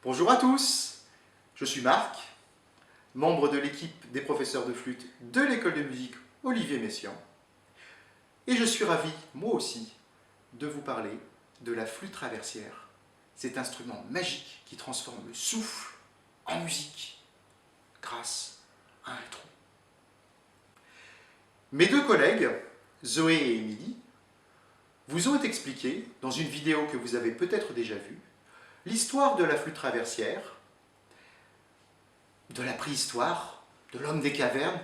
Bonjour à tous, je suis Marc, membre de l'équipe des professeurs de flûte de l'école de musique Olivier Messiaen, et je suis ravi, moi aussi, de vous parler de la flûte traversière, cet instrument magique qui transforme le souffle en musique grâce à un trou. Mes deux collègues, Zoé et Émilie, vous ont expliqué, dans une vidéo que vous avez peut-être déjà vue, l'histoire de la flûte traversière, de la préhistoire, de l'homme des cavernes,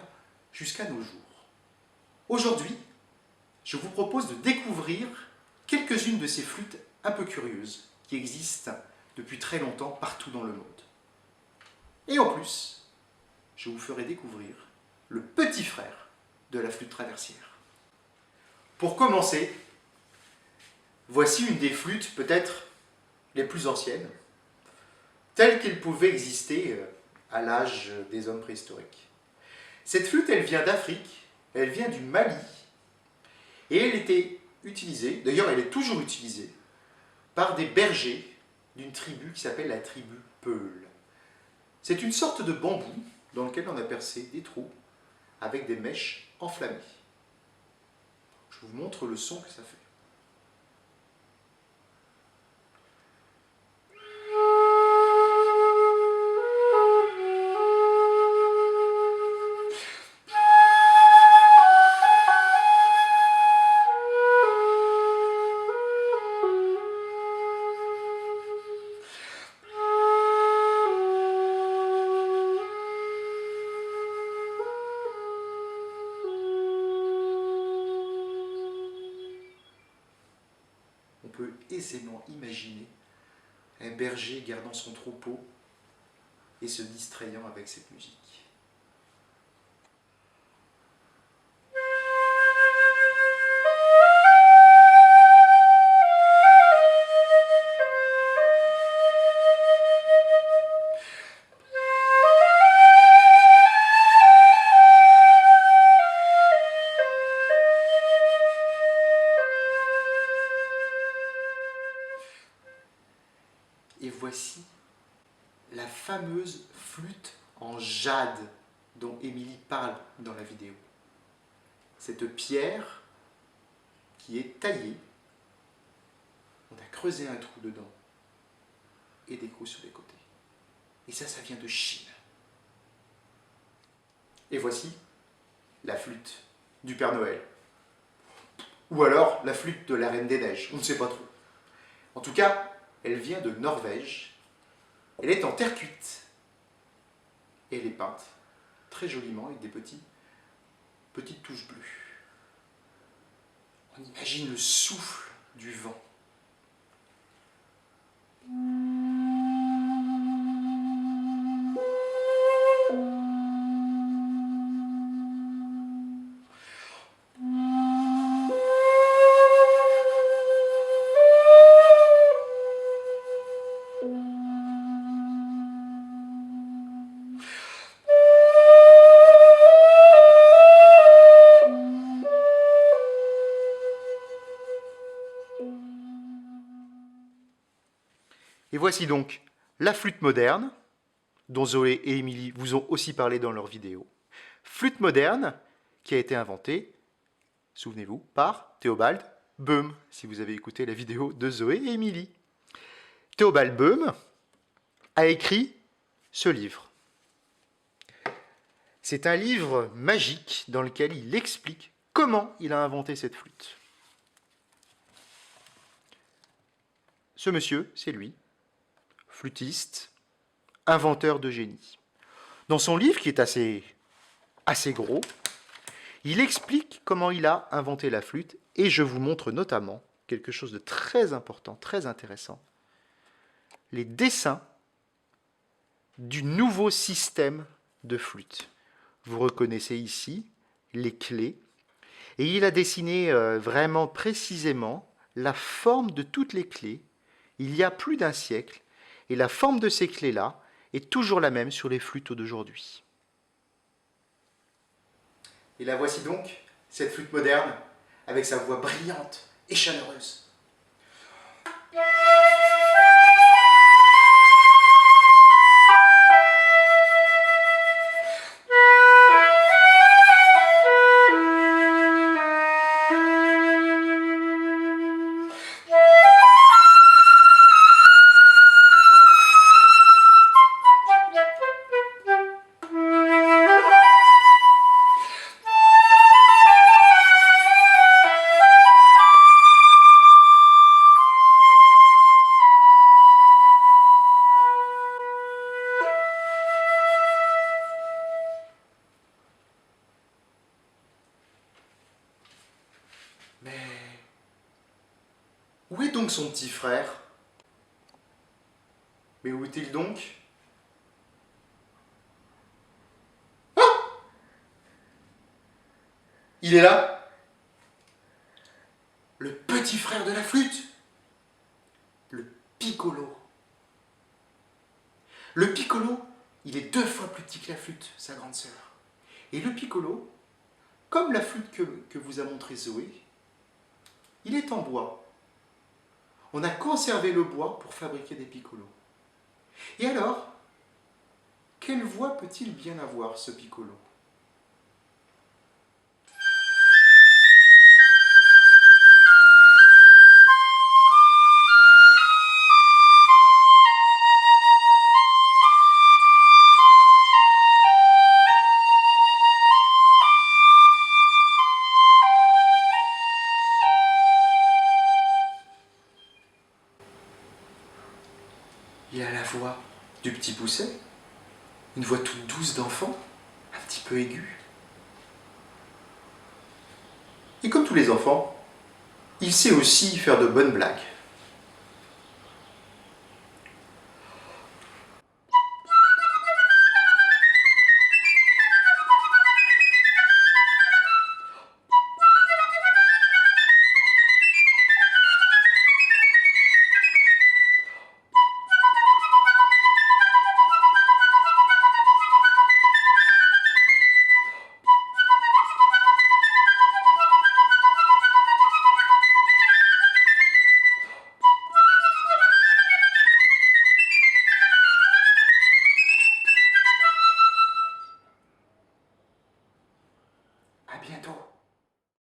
jusqu'à nos jours. Aujourd'hui, je vous propose de découvrir quelques-unes de ces flûtes un peu curieuses qui existent depuis très longtemps partout dans le monde. Et en plus, je vous ferai découvrir le petit frère de la flûte traversière. Pour commencer, voici une des flûtes peut-être les plus anciennes, telles qu'elles pouvaient exister à l'âge des hommes préhistoriques. Cette flûte, elle vient d'Afrique, elle vient du Mali, et elle était utilisée, d'ailleurs elle est toujours utilisée, par des bergers d'une tribu qui s'appelle la tribu Peul. C'est une sorte de bambou dans lequel on a percé des trous avec des mèches enflammées. Je vous montre le son que ça fait. On peut aisément imaginer un berger gardant son troupeau et se distrayant avec cette musique. Et voici la fameuse flûte en jade dont Émilie parle dans la vidéo. Cette pierre qui est taillée, on a creusé un trou dedans et des trous sur les côtés. Et ça vient de Chine. Et voici la flûte du Père Noël. Ou alors la flûte de la Reine des Neiges, on ne sait pas trop. En tout cas, elle vient de Norvège. Elle est en terre cuite. Et elle est peinte très joliment avec des petites touches bleues. On imagine le souffle du vent. Et voici donc la flûte moderne, dont Zoé et Émilie vous ont aussi parlé dans leur vidéo. Flûte moderne qui a été inventée, souvenez-vous, par Theobald Böhm, si vous avez écouté la vidéo de Zoé et Émilie. Theobald Böhm a écrit ce livre. C'est un livre magique dans lequel il explique comment il a inventé cette flûte. Ce monsieur, c'est lui, flûtiste, inventeur de génie. Dans son livre, qui est assez gros, il explique comment il a inventé la flûte, et je vous montre notamment quelque chose de très important, très intéressant, les dessins du nouveau système de flûte. Vous reconnaissez ici les clés, et il a dessiné vraiment précisément la forme de toutes les clés, il y a plus d'1 siècle, et la forme de ces clés-là est toujours la même sur les flûtes d'aujourd'hui. Et la voici donc, cette flûte moderne, avec sa voix brillante et chaleureuse. donc son petit frère? Mais où est-il donc? Ah! Il est là! Le petit frère de la flûte! Le piccolo. Le piccolo, il est 2 fois plus petit que la flûte, sa grande sœur. Et le piccolo, comme la flûte que vous a montré Zoé, il est en bois. On a conservé le bois pour fabriquer des piccolos. Et alors, quelle voix peut-il bien avoir, ce piccolo? Il a la voix du petit Pousset, une voix toute douce d'enfant, un petit peu aiguë. Et comme tous les enfants, il sait aussi faire de bonnes blagues.